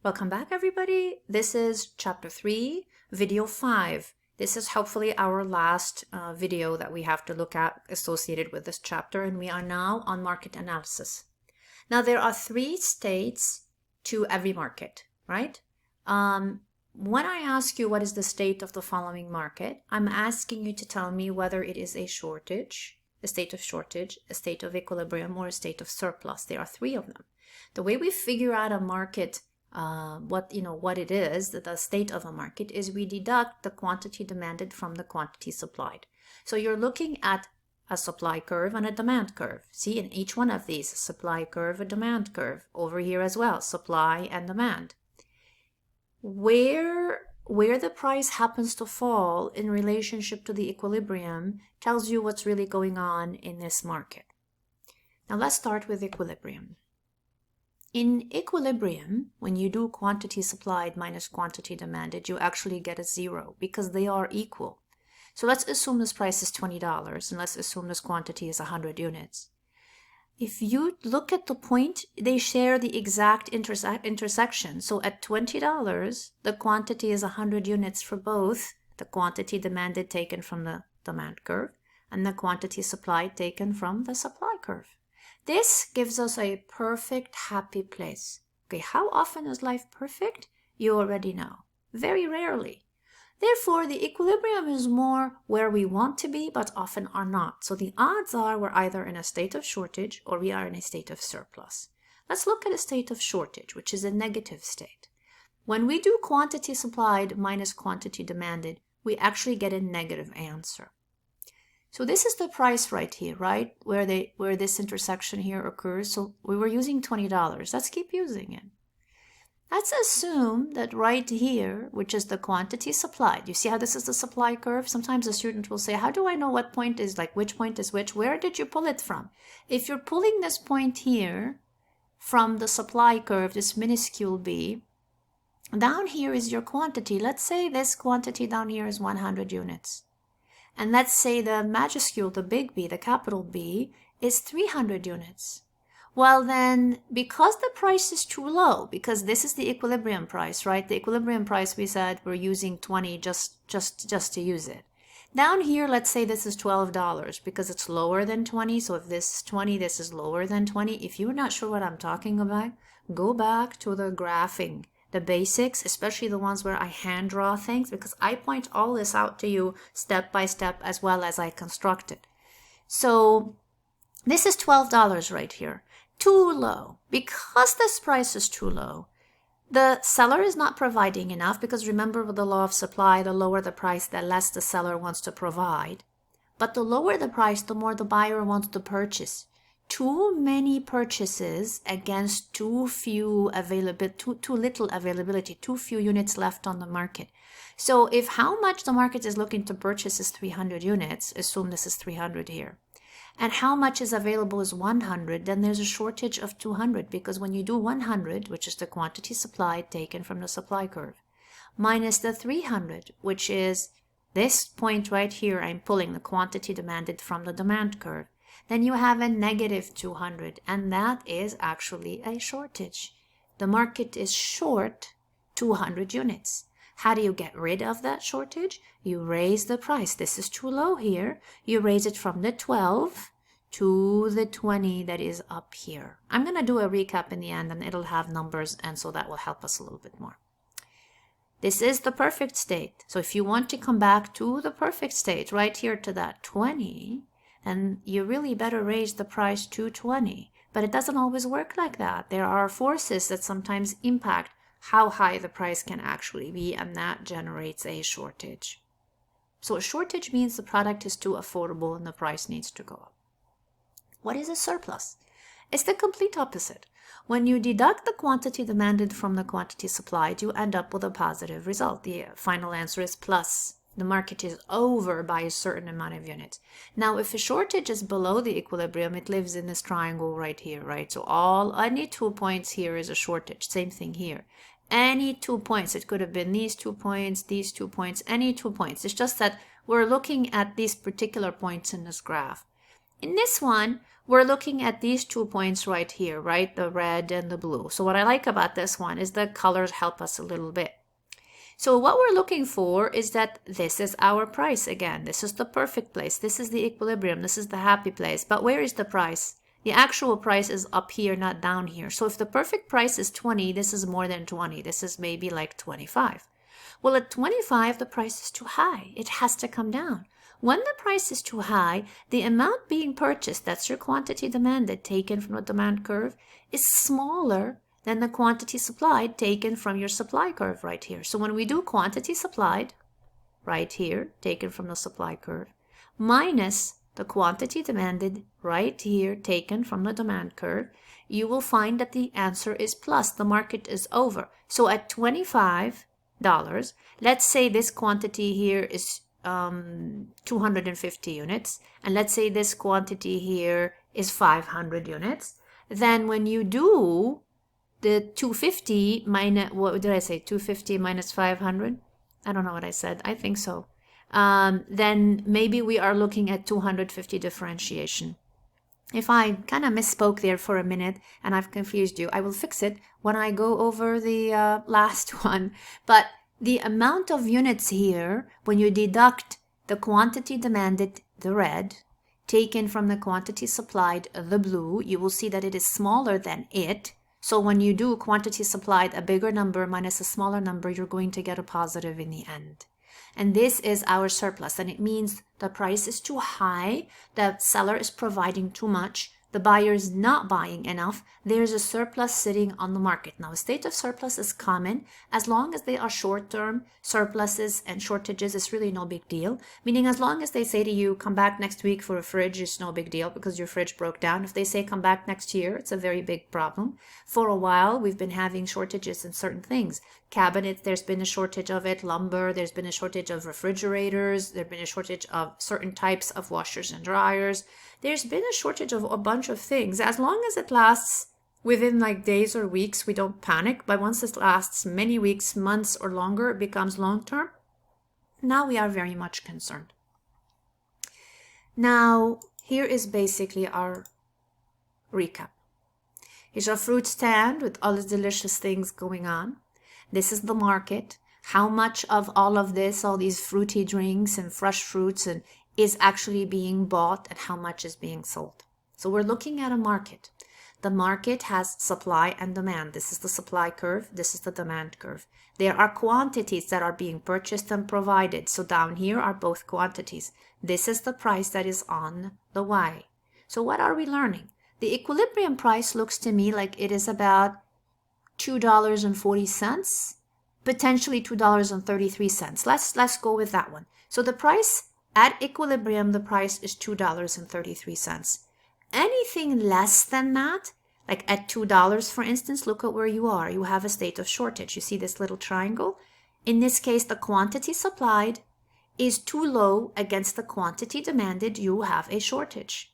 Welcome back, everybody. This is chapter 3, video 5. This is hopefully our last video that we have to look at associated with this chapter, and we are now on market analysis. Now, there are 3 states to every market, right? When I ask you what is the state of the following market, I'm asking you to tell me whether it is a shortage, a state of shortage, a state of equilibrium, or a state of surplus. There are 3 of them. The way we figure out a market, what it is, the state of a market, is we deduct the quantity demanded from the quantity supplied. So you're looking at a supply curve and a demand curve. See, in each one of these, a supply curve, a demand curve. Over here as well, supply and demand. Where the price happens to fall in relationship to the equilibrium tells you what's really going on in this market. Now let's start with equilibrium. In equilibrium, when you do quantity supplied minus quantity demanded, you actually get a 0 because they are equal. So let's assume this price is $20 and let's assume this quantity is 100 units. If you look at the point, they share the exact intersection. So at $20, the quantity is 100 units for both the quantity demanded taken from the demand curve and the quantity supplied taken from the supply curve. This gives us a perfect, happy place. Okay, how often is life perfect? You already know. Very rarely. Therefore, the equilibrium is more where we want to be, but often are not. So the odds are we're either in a state of shortage or we are in a state of surplus. Let's look at a state of shortage, which is a negative state. When we do quantity supplied minus quantity demanded, we actually get a negative answer. So this is the price right here, right? Where this intersection here occurs. So we were using $20. Let's keep using it. Let's assume that right here, which is the quantity supplied. You see how this is the supply curve? Sometimes a student will say, how do I know what point is which point is which? Where did you pull it from? If you're pulling this point here from the supply curve, this minuscule b, down here is your quantity. Let's say this quantity down here is 100 units. And let's say the majuscule, the big B, the capital B, is 300 units. Well then, because the price is too low, because this is the equilibrium price, right? The equilibrium price, we said we're using 20 just to use it. Down here, let's say this is $12 because it's lower than 20. So if this is 20, this is lower than 20. If you're not sure what I'm talking about, go back to the graphing. The basics, especially the ones where I hand draw things, because I point all this out to you step by step as well as I construct it. So this is $12 right here. Too low. Because this price is too low, the seller is not providing enough, because remember with the law of supply, the lower the price, the less the seller wants to provide. But the lower the price, the more the buyer wants to purchase. Too many purchases against too little availability, too few units left on the market. So if how much the market is looking to purchase is 300 units, assume this is 300 here, and how much is available is 100, then there's a shortage of 200, because when you do 100, which is the quantity supplied taken from the supply curve, minus the 300, which is this point right here, I'm pulling the quantity demanded from the demand curve, then you have a negative 200, and that is actually a shortage. The market is short 200 units. How do you get rid of that shortage? You raise the price. This is too low here. You raise it from the 12 to the 20 that is up here. I'm going to do a recap in the end, and it'll have numbers, and so that will help us a little bit more. This is the perfect state. So if you want to come back to the perfect state, right here to that 20, and you really better raise the price to 20. But it doesn't always work like that. There are forces that sometimes impact how high the price can actually be, and that generates a shortage. So a shortage means the product is too affordable and the price needs to go up. What is a surplus? It's the complete opposite. When you deduct the quantity demanded from the quantity supplied, you end up with a positive result. The final answer is plus. The market is over by a certain amount of units. Now, if a shortage is below the equilibrium, it lives in this triangle right here, right? So any 2 points here is a shortage. Same thing here. Any 2 points, it could have been these 2 points, these 2 points, any 2 points. It's just that we're looking at these particular points in this graph. In this one, we're looking at these 2 points right here, right? The red and the blue. So what I like about this one is the colors help us a little bit. So what we're looking for is that this is our price again. This is the perfect place. This is the equilibrium. This is the happy place. But where is the price? The actual price is up here, not down here. So if the perfect price is 20, this is more than 20. This is maybe like 25. Well, at 25, the price is too high. It has to come down. When the price is too high, the amount being purchased, that's your quantity demanded, taken from the demand curve, is smaller than the quantity supplied taken from your supply curve right here. So when we do quantity supplied, right here, taken from the supply curve, minus the quantity demanded right here, taken from the demand curve, you will find that the answer is plus. The market is over. So at $25, let's say this quantity here is 250 units, and let's say this quantity here is 500 units. Then when you do the 250 minus, what did I say, 250 minus 500? I don't know what I said. I think so. Then maybe we are looking at 250 differentiation. If I kind of misspoke there for a minute and I've confused you, I will fix it when I go over the last one. But the amount of units here, when you deduct the quantity demanded, the red, taken from the quantity supplied, the blue, you will see that it is smaller than it. So when you do quantity supplied, a bigger number minus a smaller number, you're going to get a positive in the end. And this is our surplus, and it means the price is too high, the seller is providing too much, the buyer is not buying enough, there's a surplus sitting on the market. Now, a state of surplus is common as long as they are short-term surpluses and shortages. It's really no big deal, meaning as long as they say to you, come back next week for a fridge, it's no big deal because your fridge broke down. If they say come back next year, it's a very big problem. For a while, we've been having shortages in certain things. Cabinets, there's been a shortage of it. Lumber, there's been a shortage of refrigerators. There's been a shortage of certain types of washers and dryers. There's been a shortage of a bunch of things. As long as it lasts within like days or weeks, we don't panic. But once it lasts many weeks, months, or longer, it becomes long-term. Now we are very much concerned. Now, here is basically our recap. Here's our fruit stand with all the delicious things going on. This is the market. How much of all of this, all these fruity drinks and fresh fruits, and is actually being bought and how much is being sold. So we're looking at a market. The market has supply and demand. This is the supply curve. This is the demand curve. There are quantities that are being purchased and provided. So down here are both quantities. This is the price that is on the Y. So what are we learning? The equilibrium price looks to me like it is about $2.40, potentially $2.33. Let's go with that one. So the price at equilibrium, the price is $2.33. Anything less than that, like at $2, for instance, look at where you are. You have a state of shortage. You see this little triangle? In this case, the quantity supplied is too low against the quantity demanded. You have a shortage.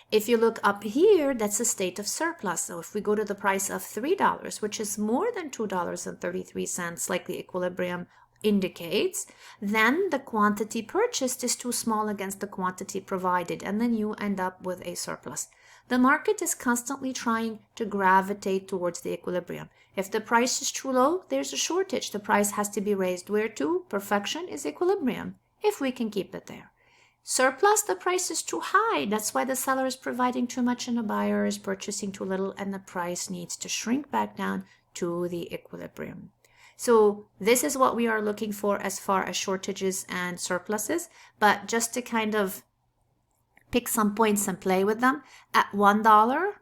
If you look up here, that's a state of surplus. So if we go to the price of $3, which is more than $2.33, like the equilibrium indicates, then the quantity purchased is too small against the quantity provided, and then you end up with a surplus. The market is constantly trying to gravitate towards the equilibrium. If the price is too low, there's a shortage. The price has to be raised. Where to? Perfection is equilibrium, if we can keep it there. Surplus, the price is too high. That's why the seller is providing too much and the buyer is purchasing too little, and the price needs to shrink back down to the equilibrium. So this is what we are looking for as far as shortages and surpluses. But just to kind of pick some points and play with them, at $1,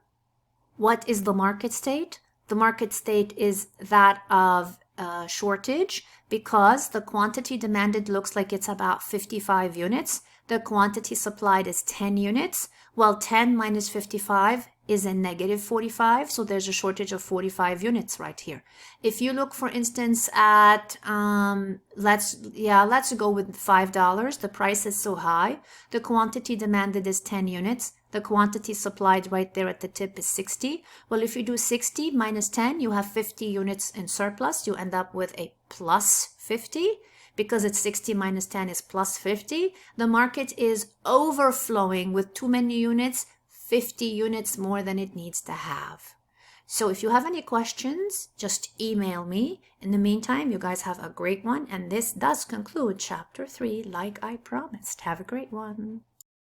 what is the market state? The market state is that of shortage, because the quantity demanded looks like it's about 55 units. The quantity supplied is 10 units. Well, 10 minus 55 is a negative 45, so there's a shortage of 45 units right here. If you look, for instance, at let's go with $5. The price is so high. The quantity demanded is 10 units. The quantity supplied right there at the tip is 60. Well, if you do 60 minus 10, you have 50 units in surplus. You end up with a plus 50. Because it's 60 minus 10 is plus 50. The market is overflowing with too many units, 50 units more than it needs to have. So if you have any questions, just email me. In the meantime, you guys have a great one. And this does conclude chapter 3, like I promised. Have a great one.